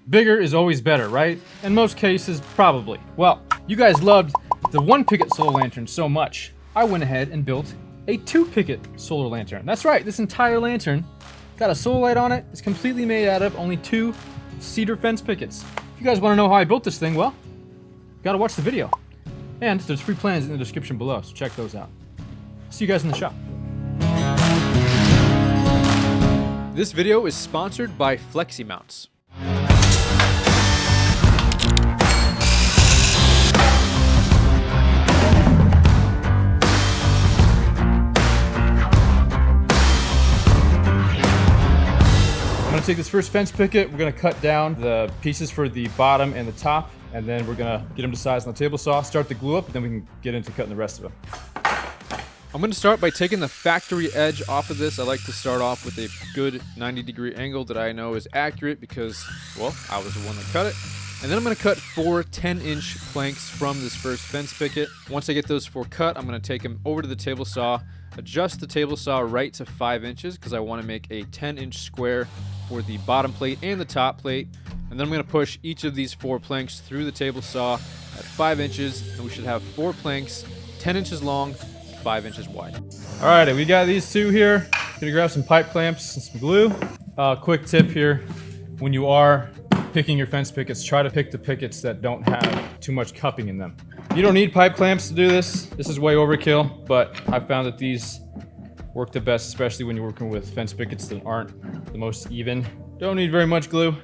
Bigger is always better, right? In most cases, probably. Well, you guys loved the 1 Picket solar lantern so much, I went ahead and built a 2 Picket solar lantern. That's right, this entire lantern got a solar light on it. It's completely made out of only 2 cedar fence pickets. If you guys want to know how I built this thing, well, gotta watch the video. And there's free plans in the description below, so check those out. See you guys in the shop. This video is sponsored by FLEXIMOUNTS. I'm gonna take this first fence picket, we're gonna cut down the pieces for the bottom and the top, and then we're gonna get them to size on the table saw, start the glue up, and then we can get into cutting the rest of them. I'm going to start by taking the factory edge off of this. I like to start off with a good 90-degree angle that I know is accurate because, well, I was the one that cut it. And then I'm going to cut 4 10-inch planks from this first fence picket. Once I get those 4 cut, I'm going to take them over to the table saw, adjust the table saw right to 5 inches because I want to make a 10-inch square for the bottom plate and the top plate. And then I'm going to push each of these 4 planks through the table saw at 5 inches, and we should have 4 planks 10 inches long, 5 inches wide. Alrighty, we got these 2 here. Gonna grab some pipe clamps and some glue. Quick tip here, when you are picking your fence pickets, try to pick the pickets that don't have too much cupping in them. You don't need pipe clamps to do this. This is way overkill, but I found that these work the best, especially when you're working with fence pickets that aren't the most even. Don't need very much glue.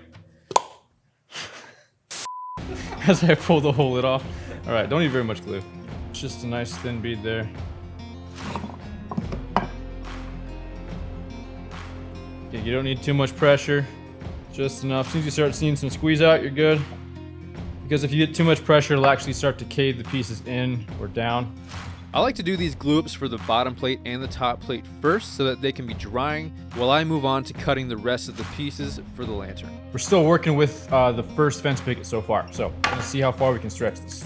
As I pull the whole lid off. Alright, don't need very much glue. It's just a nice thin bead there. Okay, you don't need too much pressure, just enough. As soon as you start seeing some squeeze out, you're good. Because if you get too much pressure, it'll actually start to cave the pieces in or down. I like to do these glue ups for the bottom plate and the top plate first so that they can be drying while I move on to cutting the rest of the pieces for the lantern. We're still working with the first fence picket so far, so let's see how far we can stretch this.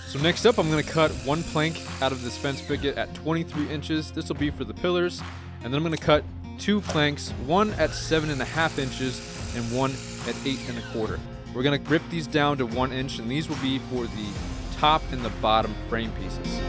So next up, I'm going to cut 1 plank out of this fence picket at 23 inches. This will be for the pillars. And then I'm going to cut 2 planks, one at 7.5 inches and one at 8.25. We're going to grip these down to 1 inch, and these will be for the top and the bottom frame pieces.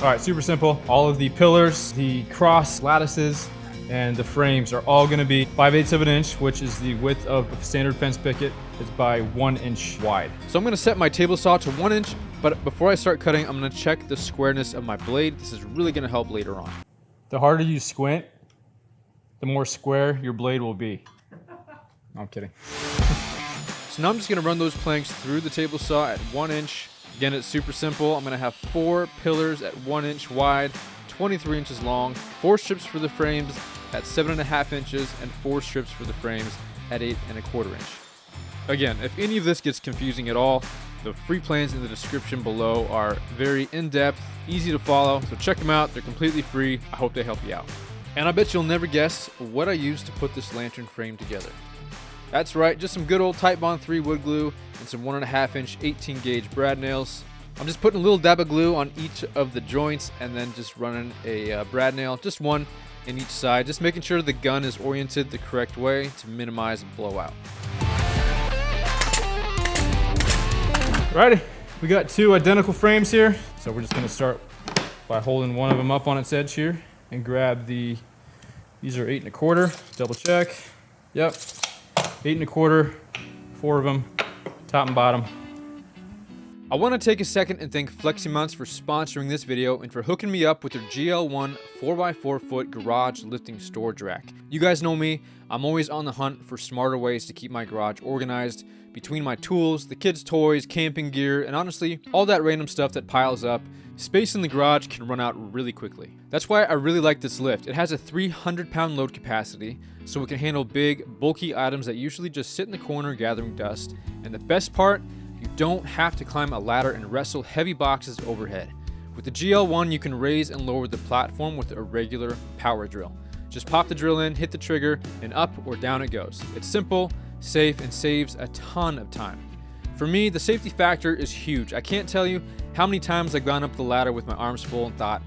All right, super simple. All of the pillars, the cross lattices, and the frames are all going to be 5/8 of an inch, which is the width of a standard fence picket. It's by 1 inch wide. So I'm going to set my table saw to 1 inch, but before I start cutting, I'm going to check the squareness of my blade. This is really going to help later on. The harder you squint, the more square your blade will be. No, I'm kidding. So now I'm just going to run those planks through the table saw at 1 inch. Again, it's super simple. I'm going to have 4 pillars at 1 inch wide, 23 inches long, 4 strips for the frames at 7.5 inches, and 4 strips for the frames at 8.25 inch. Again, if any of this gets confusing at all, the free plans in the description below are very in-depth, easy to follow, so check them out. They're completely free. I hope they help you out. And I bet you'll never guess what I used to put this lantern frame together. That's right, just some good old Titebond 3 wood glue and some 1.5 inch 18 gauge brad nails. I'm just putting a little dab of glue on each of the joints and then just running a brad nail, just one in each side, just making sure the gun is oriented the correct way to minimize blowout. Alrighty, we got 2 identical frames here. So we're just gonna start by holding one of them up on its edge here and grab these are 8.25, double check. Yep, 8.25, 4 of them, top and bottom. I want to take a second and thank FLEXIMOUNTS for sponsoring this video and for hooking me up with their GL1 4x4 foot garage lifting storage rack. You guys know me, I'm always on the hunt for smarter ways to keep my garage organized between my tools, the kids' toys, camping gear, and honestly, all that random stuff that piles up. Space in the garage can run out really quickly. That's why I really like this lift. It has a 300-pound load capacity, so it can handle big, bulky items that usually just sit in the corner gathering dust. And the best part, you don't have to climb a ladder and wrestle heavy boxes overhead. With the GL1, you can raise and lower the platform with a regular power drill. Just pop the drill in, hit the trigger, and up or down it goes. It's simple, safe, and saves a ton of time. For me, the safety factor is huge. I can't tell you how many times I've gone up the ladder with my arms full and thought,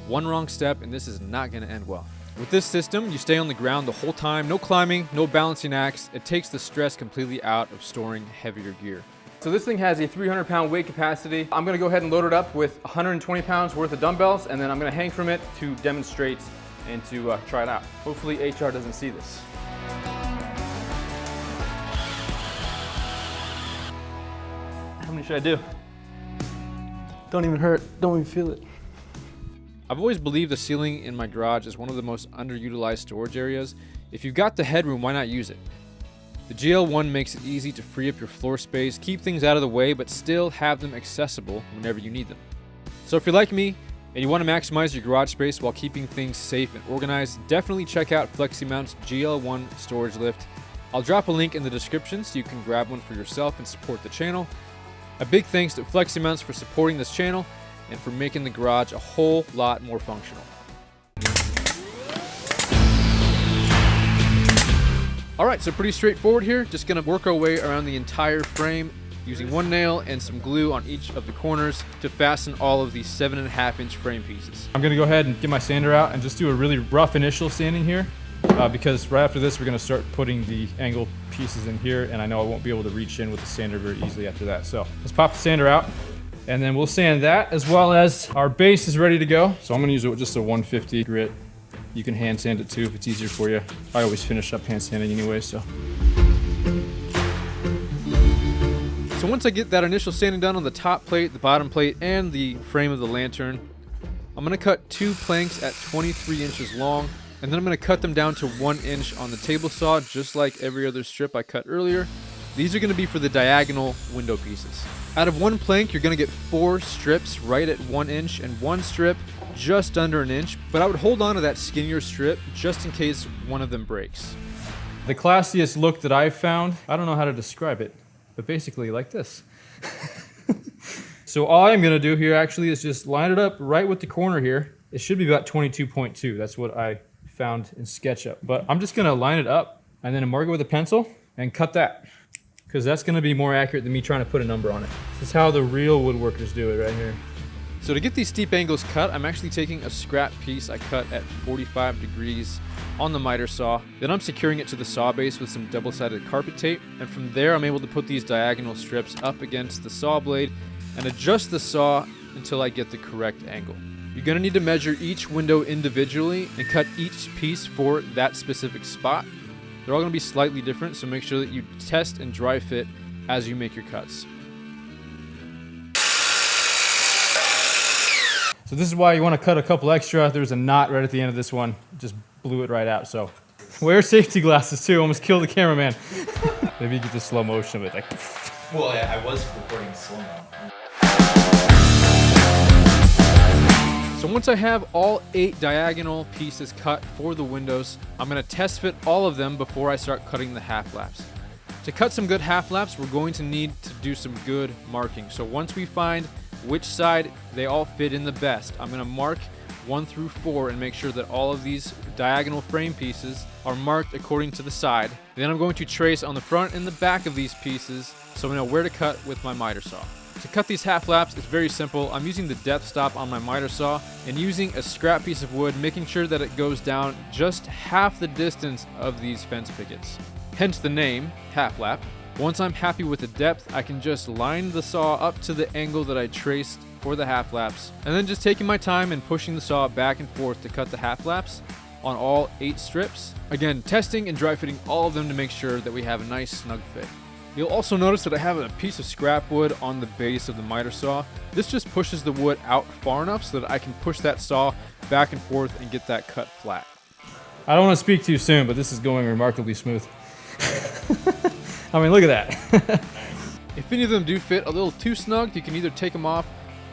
one wrong step and this is not going to end well. With this system, you stay on the ground the whole time, no climbing, no balancing acts. It takes the stress completely out of storing heavier gear. So this thing has a 300-pound weight capacity. I'm gonna go ahead and load it up with 120 pounds worth of dumbbells, and then I'm gonna hang from it to demonstrate and to try it out. Hopefully HR doesn't see this. How many should I do? Don't even hurt, don't even feel it. I've always believed the ceiling in my garage is one of the most underutilized storage areas. If you've got the headroom, why not use it? The GL1 makes it easy to free up your floor space, keep things out of the way, but still have them accessible whenever you need them. So if you're like me and you want to maximize your garage space while keeping things safe and organized, definitely check out FLEXIMOUNTS GL1 storage lift. I'll drop a link in the description so you can grab one for yourself and support the channel. A big thanks to FLEXIMOUNTS for supporting this channel and for making the garage a whole lot more functional. All right, so pretty straightforward here. Just gonna work our way around the entire frame using one nail and some glue on each of the corners to fasten all of these 7.5-inch frame pieces. I'm gonna go ahead and get my sander out and just do a really rough initial sanding here because right after this, we're gonna start putting the angle pieces in here, and I know I won't be able to reach in with the sander very easily after that. So let's pop the sander out, and then we'll sand that, as well as our base is ready to go. So I'm gonna use just a 150 grit. You can hand sand it too if it's easier for you. I always finish up hand sanding anyway, so. So once I get that initial sanding done on the top plate, the bottom plate, and the frame of the lantern, I'm gonna cut 2 planks at 23 inches long, and then I'm gonna cut them down to 1 inch on the table saw, just like every other strip I cut earlier. These are gonna be for the diagonal window pieces. Out of 1 plank, you're gonna get 4 strips right at 1 inch and 1 strip just under 1 inch, but I would hold on to that skinnier strip just in case one of them breaks. The classiest look that I've found, I don't know how to describe it, but basically like this. So all I'm gonna do here actually is just line it up right with the corner here. It should be about 22.2. That's what I found in SketchUp. But I'm just gonna line it up and then mark it with a pencil and cut that, because that's gonna be more accurate than me trying to put a number on it. This is how the real woodworkers do it right here. So to get these steep angles cut, I'm actually taking a scrap piece I cut at 45 degrees on the miter saw. Then I'm securing it to the saw base with some double-sided carpet tape. And from there, I'm able to put these diagonal strips up against the saw blade and adjust the saw until I get the correct angle. You're gonna need to measure each window individually and cut each piece for that specific spot. They're all gonna be slightly different, so make sure that you test and dry fit as you make your cuts. So this is why you want to cut a couple extra. There's a knot right at the end of this one. Just blew it right out. So wear safety glasses too. Almost killed the cameraman. Maybe you get the slow motion of it. Like. Well, yeah, I was recording slow-mo. So once I have all 8 diagonal pieces cut for the windows, I'm going to test fit all of them before I start cutting the half laps. To cut some good half laps, we're going to need to do some good marking. So once we find which side they all fit in the best, I'm going to mark 1 through 4 and make sure that all of these diagonal frame pieces are marked according to the side. Then I'm going to trace on the front and the back of these pieces so I know where to cut with my miter saw. To cut these half laps, it's very simple. I'm using the depth stop on my miter saw and using a scrap piece of wood, making sure that it goes down just half the distance of these fence pickets. Hence the name, half lap. Once I'm happy with the depth, I can just line the saw up to the angle that I traced for the half laps, and then just taking my time and pushing the saw back and forth to cut the half laps on all 8 strips. Again, testing and dry fitting all of them to make sure that we have a nice snug fit. You'll also notice that I have a piece of scrap wood on the base of the miter saw. This just pushes the wood out far enough so that I can push that saw back and forth and get that cut flat. I don't want to speak too soon, but this is going remarkably smooth. I mean, look at that. If any of them do fit a little too snug, you can either take them off,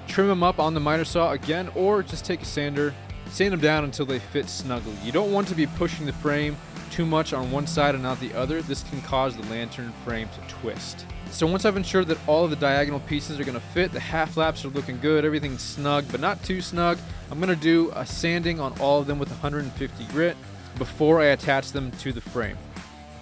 trim them up on the miter saw again, or just take a sander, sand them down until they fit snugly. You don't want to be pushing the frame too much on one side and not the other. This can cause the lantern frame to twist. So once I've ensured that all of the diagonal pieces are going to fit, the half laps are looking good, everything's snug but not too snug, I'm going to do a sanding on all of them with 150 grit before I attach them to the frame.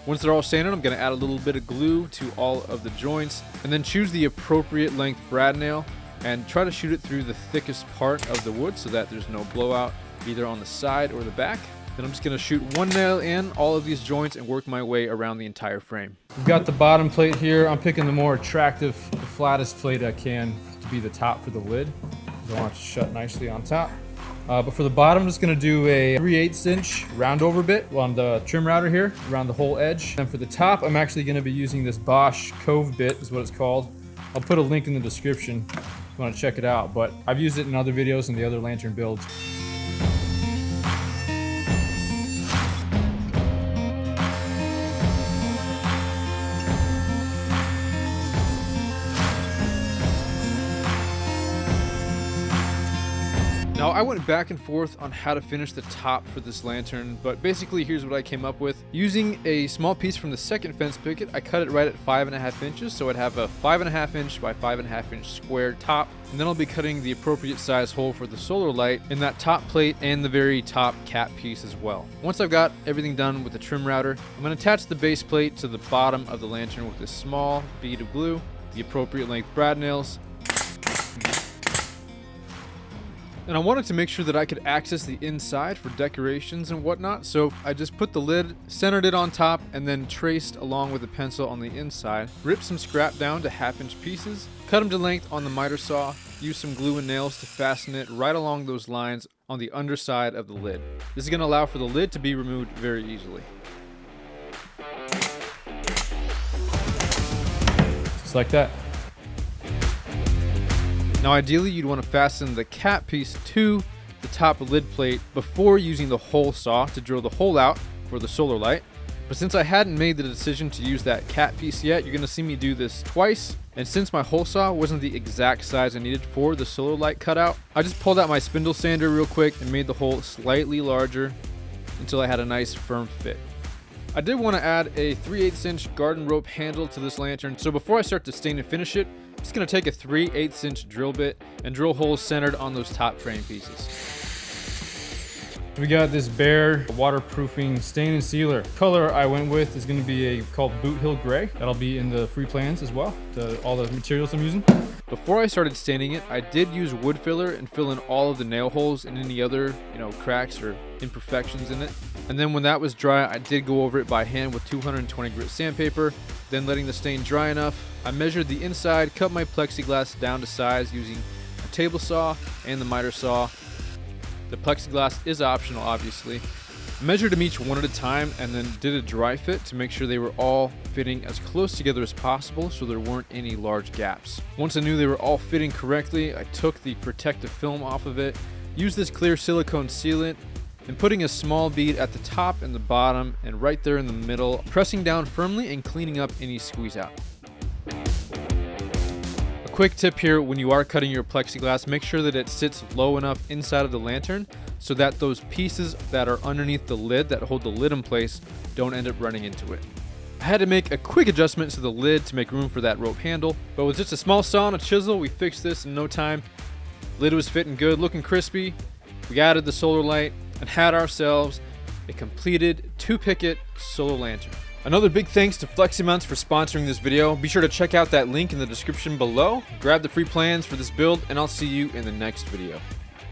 Once they're all sanded, I'm going to add a little bit of glue to all of the joints and then choose the appropriate length brad nail and try to shoot it through the thickest part of the wood so that there's no blowout either on the side or the back. Then I'm just gonna shoot one nail in all of these joints and work my way around the entire frame. We've got the bottom plate here. I'm picking the more attractive, the flattest plate I can to be the top for the lid. I want it to shut nicely on top. But for the bottom, I'm just gonna do a 3/8 inch round over bit on the trim router here, around the whole edge. And for the top, I'm actually gonna be using this Bosch Cove bit, is what it's called. I'll put a link in the description if you wanna check it out, but I've used it in other videos and the other lantern builds. Now, I went back and forth on how to finish the top for this lantern, but basically here's what I came up with. Using a small piece from the second fence picket, I cut it right at 5.5 inches, so I'd have a 5.5 inch by 5.5 inch square top, and then I'll be cutting the appropriate size hole for the solar light in that top plate and the very top cap piece as well. Once I've got everything done with the trim router, I'm going to attach the base plate to the bottom of the lantern with a small bead of glue, the appropriate length brad nails, and I wanted to make sure that I could access the inside for decorations and whatnot, so I just put the lid, centered it on top, and then traced along with a pencil on the inside. Ripped some scrap down to 1/2 inch pieces, cut them to length on the miter saw, used some glue and nails to fasten it right along those lines on the underside of the lid. This is going to allow for the lid to be removed very easily. Just like that. Now ideally you'd want to fasten the cap piece to the top lid plate before using the hole saw to drill the hole out for the solar light. But since I hadn't made the decision to use that cap piece yet, you're going to see me do this twice. And since my hole saw wasn't the exact size I needed for the solar light cutout, I just pulled out my spindle sander real quick and made the hole slightly larger until I had a nice firm fit. I did want to add a 3/8 inch garden rope handle to this lantern, so before I start to stain and finish it, I'm just going to take a 3/8 inch drill bit and drill holes centered on those top frame pieces. We got this Bear waterproofing stain and sealer. Color I went with is going to be called Boot Hill Gray. That'll be in the free plans as well, all the materials I'm using. Before I started staining it, I did use wood filler and fill in all of the nail holes and any other, cracks or imperfections in it. And then when that was dry, I did go over it by hand with 220 grit sandpaper. Then letting the stain dry enough, I measured the inside, cut my plexiglass down to size using a table saw and the miter saw. The plexiglass is optional, obviously. I measured them each one at a time and then did a dry fit to make sure they were all fitting as close together as possible so there weren't any large gaps. Once I knew they were all fitting correctly, I took the protective film off of it, used this clear silicone sealant, and putting a small bead at the top and the bottom and right there in the middle, pressing down firmly and cleaning up any squeeze out. Quick tip here, when you are cutting your plexiglass, make sure that it sits low enough inside of the lantern so that those pieces that are underneath the lid that hold the lid in place don't end up running into it. I had to make a quick adjustment to the lid to make room for that rope handle, but with just a small saw and a chisel, we fixed this in no time. Lid was fitting good, looking crispy. We added the solar light and had ourselves a completed 2-picket solar lantern. Another big thanks to FLEXIMOUNTS for sponsoring this video. Be sure to check out that link in the description below. Grab the free plans for this build, and I'll see you in the next video.